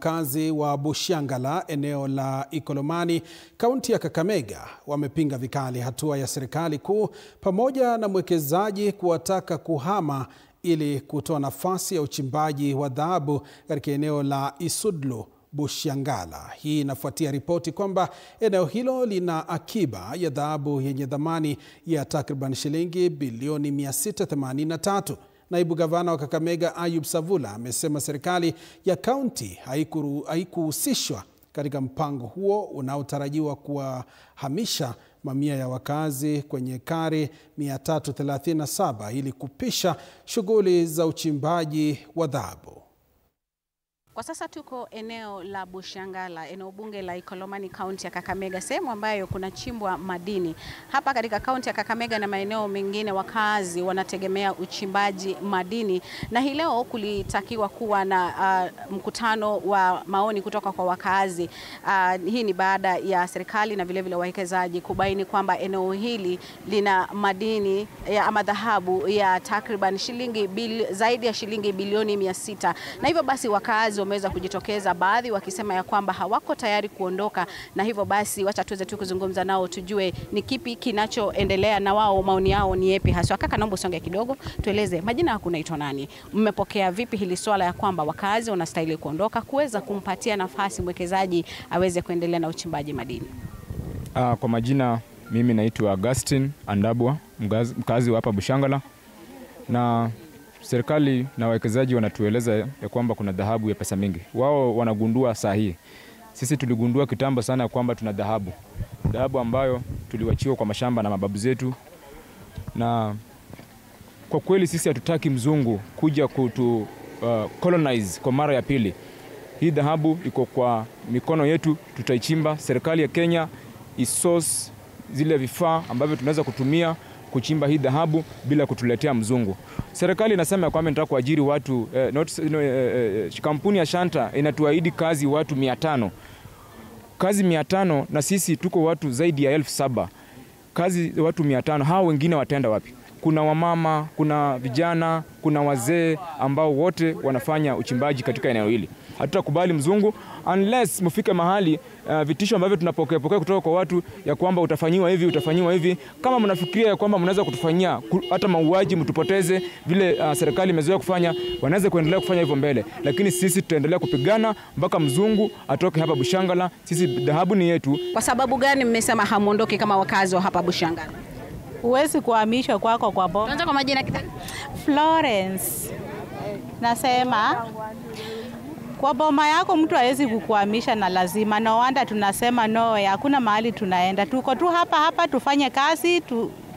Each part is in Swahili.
wakazi wa Bushangala, eneo la Ikolomani, kaunti ya Kakamega, wamepinga vikali hatua ya serikali kuu pamoja na mwekezaji kuwataka kuhama ili kutoa nafasi ya uchimbaji wa dhahabu katika eneo la Isudlu, Bushangala. Hii inafuatia ripoti kwamba eneo hilo lina akiba ya dhahabu yenye thamani ya takriban shilingi bilioni 683. Naibu gavana wa Kakamega Ayub Savula amesema serikali ya kaunti haikuhusishwa katika mpango huo unaotarajiwa kuwahamisha mamia ya wakazi kwenye ekari 337 ili kupisha shughuli za uchimbaji wa dhahabu. Kwa sasa tuko eneo la Bushangala, eneo bunge la Ikolomani, kaunti ya Kakamega, sehemu ambayo kuna chimbwa madini. Hapa katika kaunti ya Kakamega na maeneo mengine, wakazi wanategemea uchimbaji madini, na hii leo kulitakiwa kuwa na mkutano wa maoni kutoka kwa wakazi. Hii ni baada ya serikali na vilevile wawekezaji kubaini kwamba eneo hili lina madini ama dhahabu ya takriban zaidi ya shilingi bilioni 600, na hivyo basi wakazi wameweza kujitokeza, baadhi wakisema ya kwamba hawako tayari kuondoka, na hivyo basi wacha tuweze tu kuzungumza nao tujue ni kipi kinachoendelea na wao maoni yao ni yapi haswa. Kaka, naomba usonge kidogo, tueleze majina yako, unaitwa nani, mmepokea vipi hili swala ya kwamba wakazi wanastahili kuondoka kuweza kumpatia nafasi mwekezaji aweze kuendelea na uchimbaji madini? Kwa majina, mimi naitwa Augustine Andabwa, mkazi wa hapa Bushangala, na serikali na wawekezaji wanatueleza ya kwamba kuna dhahabu ya pesa mingi. Wao wanagundua saa hii. Sisi tuligundua kitambo sana kwamba tuna dhahabu ambayo tuliwachiwa kwa mashamba na mababu zetu, na kwa kweli sisi hatutaki mzungu kuja kutu colonize kwa mara ya pili. Hii dhahabu iko kwa mikono yetu, tutaichimba. Serikali ya Kenya isource zile vifaa ambavyo tunaweza kutumia kuchimba hii dhahabu bila kutuletea mzungu. Serikali inasema kwamba inataka kuajiri watu kampuni ya Shanta inatuahidi kazi watu 500. Kazi 500, na sisi tuko watu zaidi ya 7,000. Kazi watu 500, hao wengine wataenda wapi? Kuna wamama, kuna vijana, kuna wazee ambao wote wanafanya uchimbaji katika eneo hili. Hatutakubali mzungu unless mfike mahali vitisho ambavyo tunapokea kutoka kwa watu ya kwamba utafanyiwa hivi. Kama mnafikiria ya kwamba mnaweza kutufanyia hata mauaji, mtupoteze vile serikali imezoea kufanya, wanaweza kuendelea kufanya hivyo mbele, lakini sisi tutaendelea kupigana mpaka mzungu atoke hapa Bushangala. Sisi dhahabu ni yetu. Kwa sababu gani mmesema hamuondoki kama wakazi wa hapa Bushangala? Huwezi kuhamishwa kwako kwa boma. Tuanze kwa majina kidogo. Florence. Nasema kwa boma yako mtu hawezi kukuhamisha na lazima. No wonder tunasema no, hakuna mahali tunaenda. Tuko tu hapa tufanye kazi,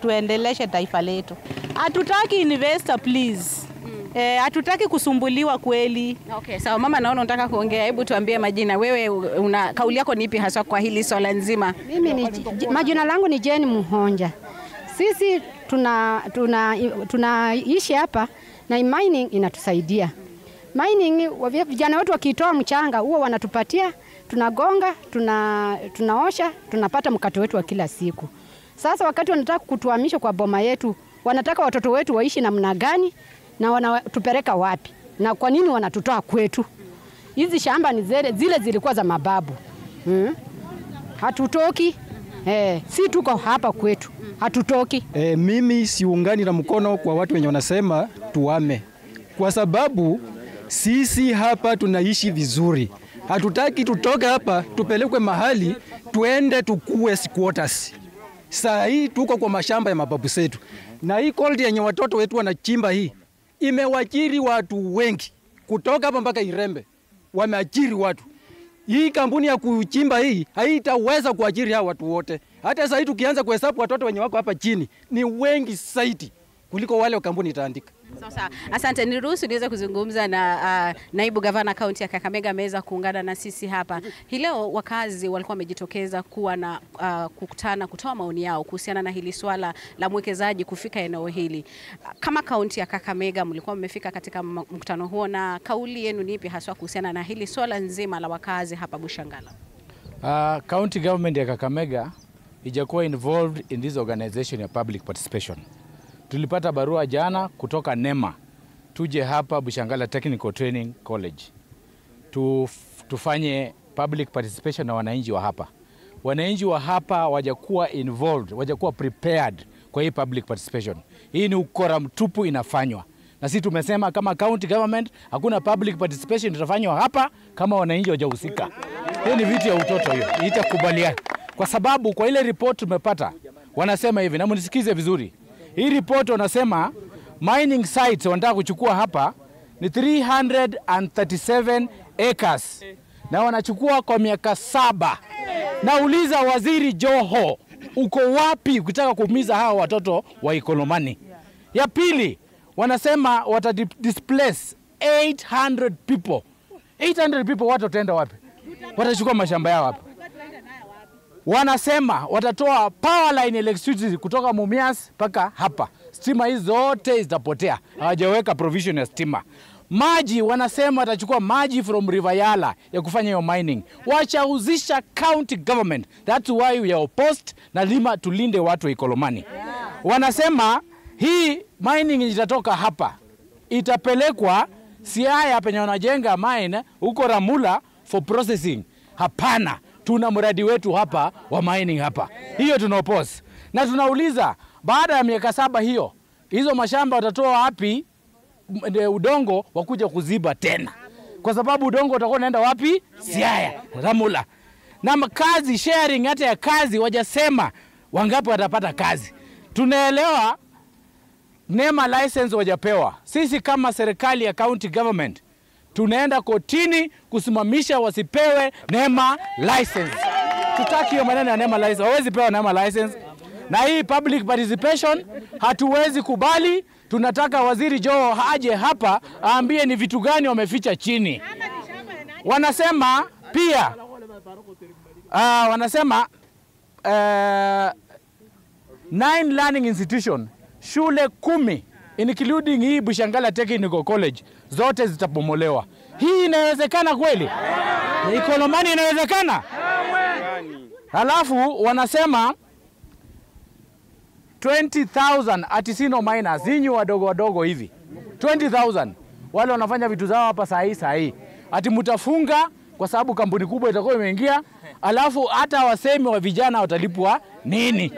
tuendeleshe taifa letu. Hatutaki investor please. Hatutaki kusumbuliwa kweli. Okay, sawa mama, naona unataka kuongea. Hebu tuambie majina. Wewe una kauli yako ni ipi hasa kwa hili swala nzima? Mimi majina langu ni Jane Muhonja. Sisi tunaishi hapa na mining inatusaidia. Mining, vijana wetu wakitoa mchanga huo wanatupatia, tunagonga, tunaosha, tunapata mkato wetu wa kila siku. Sasa wakati wanataka kutuhamisha kwa boma yetu, wanataka watoto wetu waishi namna gani na wanatupeleka wapi? Na kwa nini wanatutoa kwetu? Hizi shamba ni zile zilikuwa za mababu. Hatutoki. Si tuko hapa kwetu. Hatutoki. Mimi siungani na mkono kwa watu wenye wanasema tuame. Kwa sababu sisi hapa tunaishi vizuri. Hatutaki tutoke hapa tupelekwe mahali tuende tukue squatters. Saa hii tuko kwa mashamba ya mababu zetu. Na hii gold yenye watoto wetu wanachimba hii imewajiri watu wengi. Kutoka hapa mpaka Irembe wameajiri watu. Hii kampuni ya kuchimba hii haitaweza kuajiri hao watu wote. Hata sasa hivi tukianza kuhesabu watoto wenye wako hapa chini ni wengi zaidi kuliko wale wa kampuni itaandika. Sasa asante, niruhusu niweze kuzungumza na naibu gavana kaunti ya Kakamega, ameweza kuungana na sisi hapa. Hii leo wakazi walikuwa wamejitokeza kuwa na kukutana kutoa maoni yao kuhusiana na hili swala la mwekezaji kufika eneo hili. Kama kaunti ya Kakamega mlikuwa mmefika katika mkutano huo, na kauli yenu ni ipi haswa kuhusiana na hili swala nzima la wakazi hapa Bushangala? County government ya Kakamega ijakuwa involved in this organization ya public participation. Tulipata barua jana kutoka NEMA tuje hapa Bushangala Technical Training College. tufanye public participation na wananchi wa hapa. Wananchi wa hapa wajakuwa involved, wajakuwa prepared kwa hii public participation. Hii ni ukora mtupu inafanywa. Na sisi tumesema kama county government hakuna public participation itafanywa hapa kama wananchi hawajahusika. Hii ni vitu ya utoto hiyo. Itakubaliana. Kwa sababu kwa ile report tumepata wanasema hivi, na mnisikize vizuri. Hii report wanasema mining sites wanataka kuchukua hapa ni 337 acres. Na wanachukua kwa miaka 7. Nauliza Waziri Joho, uko wapi ukitaka kuumiza hawa watoto wa Ikolomani? Ya pili, wanasema watadisplace 800 people. 800 people watu wataenda wapi? Watachukua mashamba yao hapa. Wanasema watatoa power line electricity kutoka Mumias mpaka hapa. Stima hizi zote zitapotea. Hawajaweka provision ya stima. Maji wanasema watachukua maji from River Yala ya kufanya hiyo mining. Wachauzisha county government. That's why we are opposed na lima tulinde watu wa Ikolomani. Wanasema hii mining itatoka hapa. Itapelekwa Siaya penye wanajenga mine huko Ramula for processing. Hapana. Tuna mradi wetu hapa wa mining hapa. Hiyo tunaopose. Na tunauliza baada ya miaka 7 hiyo, hizo mashamba watatoa wapi udongo wakuja kuziba tena? Kwa sababu udongo utakuwa unaenda wapi? Siaya, Ramula. Na kazi sharing hata ya kazi wajasema wangapi watapata kazi. Tunaelewa NEMA license wajapewa. Sisi kama serikali ya county government tunaenda kotini kusimamisha wasipewe NEMA license. Tutaki hiyo maneno ya NEMA license. Hawezi pewa NEMA license. Na hii public participation hatuwezi kubali. Tunataka Waziri Joho aje hapa aambie ni vitu gani wameficha chini. Wanasema pia wanasema 9 learning institution, shule 10 including hii Bushangala Technical College zote zitapomolewa. Hii inawezekana kweli? Ikolomani inawezekana? Halafu wanasema 20,000 artisanal miners, hinyu wadogo hivi. 20,000 wale wanafanya vitu zao hapa saa hii. Ati mtafunga kwa sababu kampuni kubwa itakuwa imeingia, alafu hata wasemi wa vijana watalipwa nini?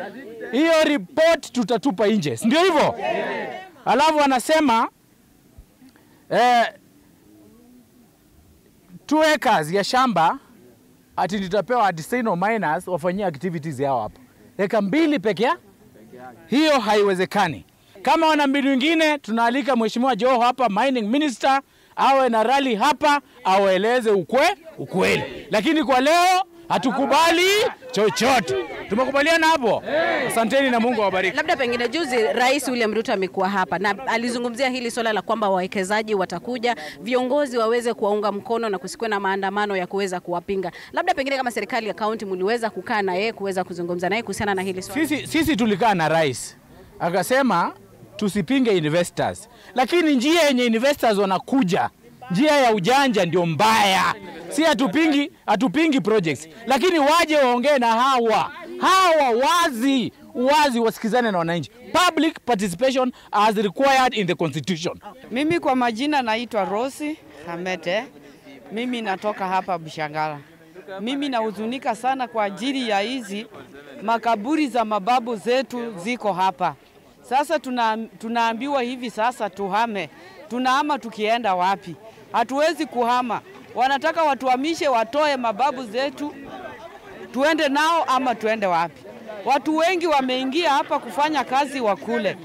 Hiyo report tutatupa nje. Ndio hivyo? Alafu wanasema 2 acres ya shamba ati tutapewa artisanal miners wafanyie activities yao hapa. Eka 2 peke yake. Hiyo haiwezekani. Kama wana mbinu nyingine, tunaalika Mheshimiwa Joho hapa, mining minister, awe na rally hapa, awaeleze ukweli. Lakini kwa leo hatukubali chochote. Tumekubaliana hapo? Asanteni na Mungu awabariki. Labda pengine juzi Rais William Ruto amekuwa hapa na alizungumzia hili swala la kwamba wawekezaji watakuja, viongozi waweze kuwaunga mkono na kusikwe na maandamano ya kuweza kuwapinga. Labda pengine kama serikali ya kaunti mliweza kukaa na yeye kuweza kuzungumza naye kuhusiana na hili swala. Sisi tulikaa na rais. Akasema tusipinge investors. Lakini njia yenye investors wanakuja, njia ya ujanja ndio mbaya. Si hatupingi projects. Lakini waje waongee na hawa wazi wasikizane na wananchi. Public participation as required in the constitution. Mimi kwa majina naitwa Rosi Hamete. Mimi natoka hapa Bushangala. Mimi nahuzunika sana kwa ajili ya hizi makaburi za mababu zetu ziko hapa. Sasa tunaambiwa hivi sasa tuhame. Tunahama tukienda wapi? Hatuwezi kuhama. Wanataka watuhamishe, watoe mababu zetu tuende nao ama tuende wapi? Watu wengi wameingia hapa kufanya kazi wa kule.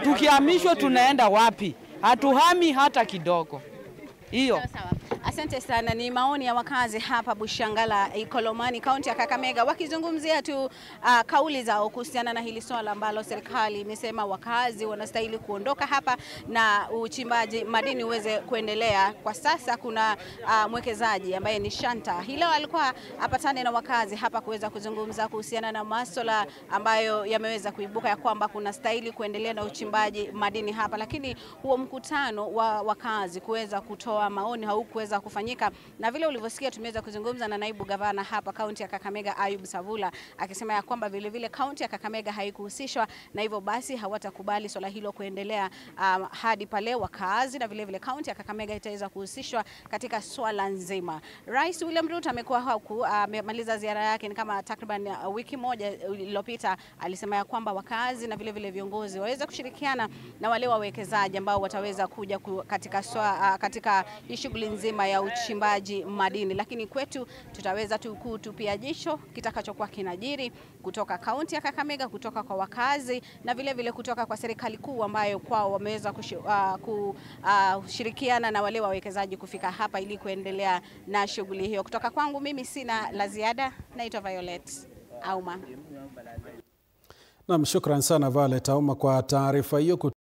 Tukihamishwa tunaenda wapi? Hatuhami hata kidogo. Hiyo. Asante sana. Ni maoni ya wakazi hapa Bushangala, Ikolomani, kaunti ya Kakamega, wakizungumzia tu kauli zao kuhusiana na hili swala ambalo serikali imesema wakazi wanastahili kuondoka hapa na uchimbaji madini uweze kuendelea. Kwa sasa kuna mwekezaji ambaye ni Shanta. Hilo alikuwa apatane na wakazi hapa kuweza kuzungumza kuhusiana na masuala ambayo yameweza kuibuka ya kwamba kuna stahili kuendelea na uchimbaji madini hapa, lakini huo mkutano wa wakazi kuweza kutoa maoni haukuweza kufanyika. Na vile ulivyosikia, tumeweza kuzungumza na naibu gavana hapa kaunti ya Kakamega Ayub Savula akisema ya kwamba vile kaunti ya Kakamega haikuhusishwa na hivyo basi hawatakubali swala hilo kuendelea hadi pale wakaazi na vile kaunti ya Kakamega itaweza kuhusishwa katika swala nzima. Rais William Ruto amekuwa huku amemaliza ziara yake ni kama takriban wiki moja iliyopita. Alisema ya kwamba wakaazi na vile viongozi waweza kushirikiana na wale wawekezaji ambao wataweza kuja katika shughuli nzima ya uchimbaji madini, lakini kwetu tutaweza tu kutupia jicho kitakachokuwa kinajiri kutoka kaunti ya Kakamega, kutoka kwa wakazi na vile kutoka kwa serikali kuu ambayo kwao wameweza kushirikiana na wale wawekezaji kufika hapa ili kuendelea na shughuli hiyo. Kutoka kwangu mimi sina la ziada. Naitwa Violet Auma. Naam, shukran sana Violet Auma kwa taarifa hiyo.